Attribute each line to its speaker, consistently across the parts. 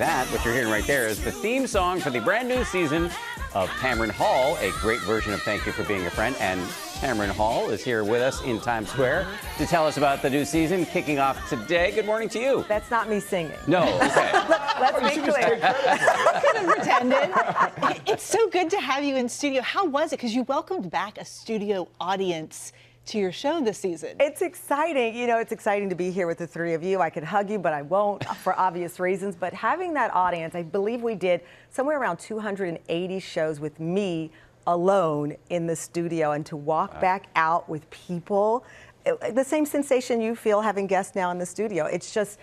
Speaker 1: That, what you're hearing right there, is the theme song for the brand new season of Tamron Hall, a great version of Thank You for Being a Friend. And Tamron Hall is here with us in Times Square to tell us about the new season kicking off today. Good morning to you.
Speaker 2: That's not me singing.
Speaker 1: No, okay.
Speaker 2: Let's be clear.
Speaker 3: I could have pretended. It's so good to have you in studio. How was it? Because you welcomed back a studio audience to your show this season.
Speaker 2: It's exciting. You know, it's exciting to be here with the three of you. I could hug you, but I won't for obvious reasons. But having that audience, I believe we did somewhere around 280 shows with me alone in the studio, and to walk back out with people, the same sensation you feel having guests now in the studio. It's just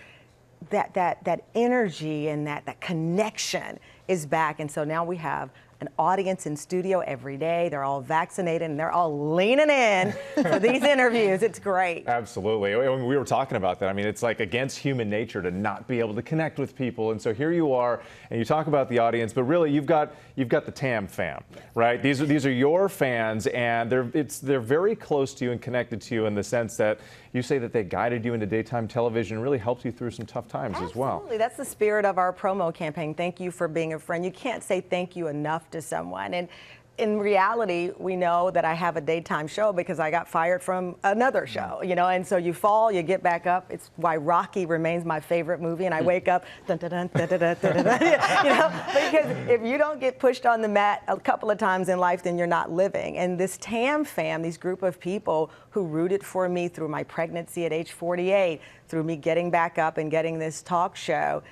Speaker 2: that energy and that connection is back. And so now we have an audience in studio every day. They're all vaccinated and they're all leaning in for these interviews. It's great.
Speaker 4: Absolutely. We were talking about that. I mean, it's like against human nature to not be able to connect with people. And so here you are, and you talk about the audience, but really you've got the Tam fam, right? These are your fans, and they're very close to you and connected to you in the sense that you say that they guided you into daytime television and really helped you through some tough times as well.
Speaker 2: Absolutely. That's the spirit of our promo campaign. Thank you for being a friend. You can't say thank you enough to someone. And in reality, we know that I have a daytime show because I got fired from another show, you know, and so you fall, you get back up. It's why Rocky remains my favorite movie, and I wake up, dun, dun, dun, dun, dun, dun, dun, dun, you know, because if you don't get pushed on the mat a couple of times in life, then you're not living. And this Tam fam, these group of people who rooted for me through my pregnancy at age 48, through me getting back up and getting this talk show,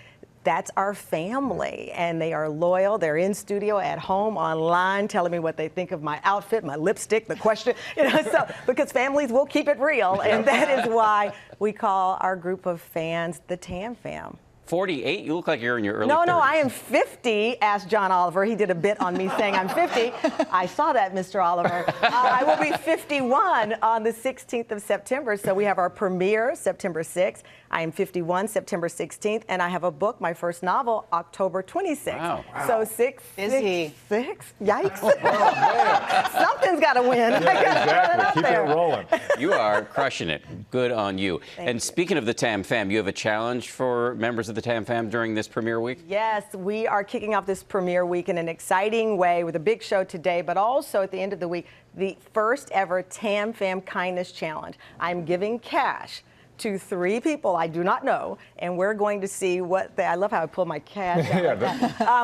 Speaker 2: that's our family, and they are loyal. They're in studio, at home, online, telling me what they think of my outfit, my lipstick, the question, you know, so because families will keep it real, and that is why we call our group of fans the Tam fam.
Speaker 1: 48? You look like you're in your early 30s.
Speaker 2: No, I am 50, asked John Oliver. He did a bit on me saying I'm 50. I saw that, Mr. Oliver. I will be 51 on the 16th of September. So we have our premiere September 6th. I am 51 September 16th. And I have a book, my first novel, October 26th.
Speaker 1: Wow.
Speaker 2: So six. Yikes.
Speaker 4: Oh,
Speaker 2: Something's got to win.
Speaker 4: Exactly. Keep it rolling.
Speaker 1: You are crushing it. Good on you.
Speaker 2: Thank
Speaker 1: And
Speaker 2: you.
Speaker 1: speaking of the Tam fam, you have a challenge for members of the Tam fam during this premiere week?
Speaker 2: Yes, we are kicking off this premiere week in an exciting way with a big show today, but also at the end of the week, the first ever Tam Fam Kindness Challenge. I'm giving cash to 3 people I do not know, and we're going to see I love how I pull my cash out.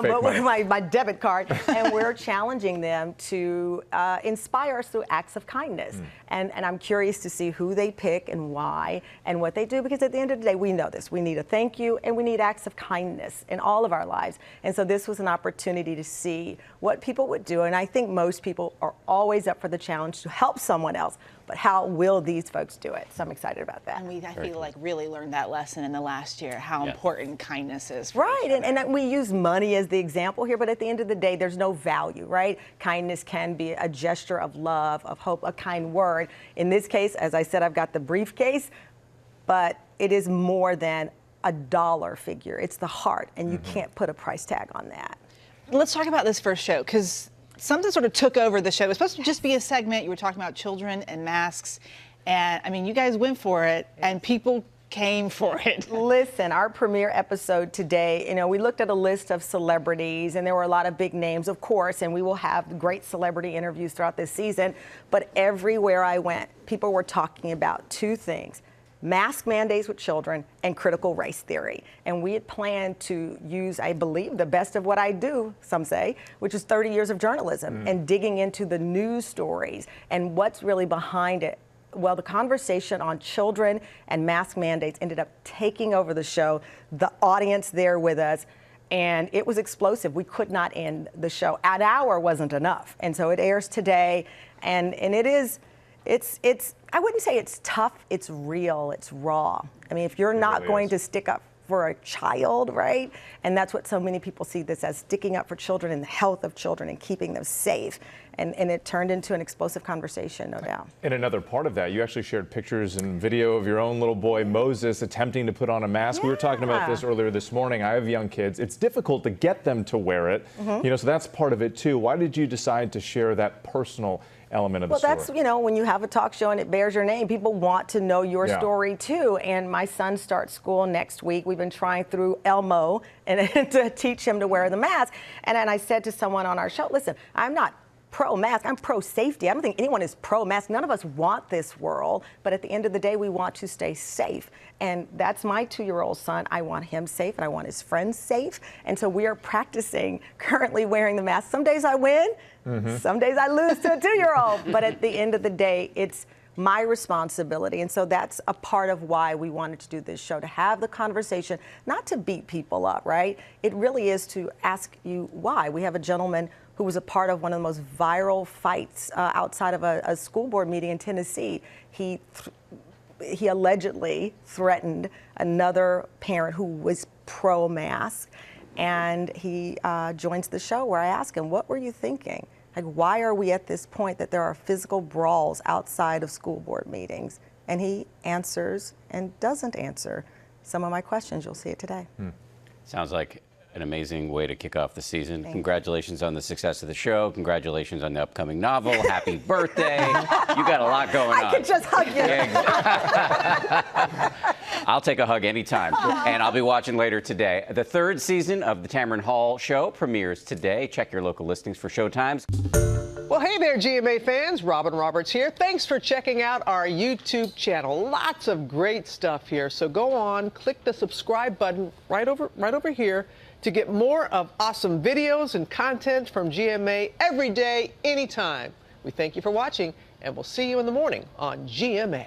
Speaker 2: But my debit card, and we're challenging them to inspire us through acts of kindness. And I'm curious to see who they pick and why and what they do, because at the end of the day, we know this. We need a thank you, and we need acts of kindness in all of our lives. And so this was an opportunity to see what people would do, and I think most people are always up for the challenge to help someone else. But how will these folks do it? So I'm excited about that.
Speaker 3: And I feel like really learned that lesson in the last year, how important kindness is. For
Speaker 2: Right, and we use money as the example here, but at the end of the day, there's no value, right? Kindness can be a gesture of love, of hope, a kind word. In this case, as I said, I've got the briefcase, but it is more than a dollar figure. It's the heart, and you can't put a price tag on that.
Speaker 3: Let's talk about this first show, because something sort of took over the show. It was supposed to just be a segment. You were talking about children and masks. And I mean, you guys went for it, and people came for it.
Speaker 2: Listen, our premiere episode today, you know, we looked at a list of celebrities, and there were a lot of big names, of course, and we will have great celebrity interviews throughout this season. But everywhere I went, people were talking about 2 things: mask mandates with children and critical race theory. And we had planned to use, I believe, the best of what I do, some say, which is 30 years of journalism and digging into the news stories and what's really behind it. Well, the conversation on children and mask mandates ended up taking over the show, the audience there with us, and it was explosive. We could not end the show. An hour wasn't enough. And so it airs today, and it is, I wouldn't say it's tough, it's real, it's raw. I mean, if you're not going to stick up for a child, right? And that's what so many people see this as, sticking up for children and the health of children and keeping them safe. And it turned into an explosive conversation, no doubt.
Speaker 4: And another part of that, you actually shared pictures and video of your own little boy, Moses, attempting to put on a mask. We were talking about this earlier this morning. I have young kids. It's difficult to get them to wear it, you know, so that's part of it too. Why did you decide to share that personal element of the
Speaker 2: Well,
Speaker 4: story.
Speaker 2: that's, when you have a talk show and it bears your name, people want to know your story too. And my son starts school next week. We've been trying through Elmo and to teach him to wear the mask. And then I said to someone on our show, listen, I'm not pro-mask, I'm pro-safety. I don't think anyone is pro-mask. None of us want this world, but at the end of the day, we want to stay safe. And that's my 2-year-old son. I want him safe, and I want his friends safe. And so we are practicing currently wearing the mask. Some days I win, some days I lose to a 2-year-old. But at the end of the day, it's my responsibility. And so that's a part of why we wanted to do this show, to have the conversation, not to beat people up, right? It really is to ask you why. We have a gentleman who was a part of one of the most viral fights outside of a school board meeting in Tennessee. He allegedly threatened another parent who was pro-mask, and he joins the show where I ask him, what were you thinking? Like, why are we at this point that there are physical brawls outside of school board meetings? And he answers and doesn't answer some of my questions. You'll see it today.
Speaker 1: Sounds like an amazing way to kick off the season. Congratulations on the success of the show. Congratulations on the upcoming novel. Happy birthday. You got a lot going on.
Speaker 2: I could just hug you.
Speaker 1: I'll take a hug anytime. And I'll be watching later today. The 3rd season of the Tamron Hall show premieres today. Check your local listings for showtimes.
Speaker 5: Well, hey there, GMA fans. Robin Roberts here. Thanks for checking out our YouTube channel. Lots of great stuff here. So go on, click the subscribe button right over here to get more of awesome videos and content from GMA every day, anytime. We thank you for watching, and we'll see you in the morning on GMA.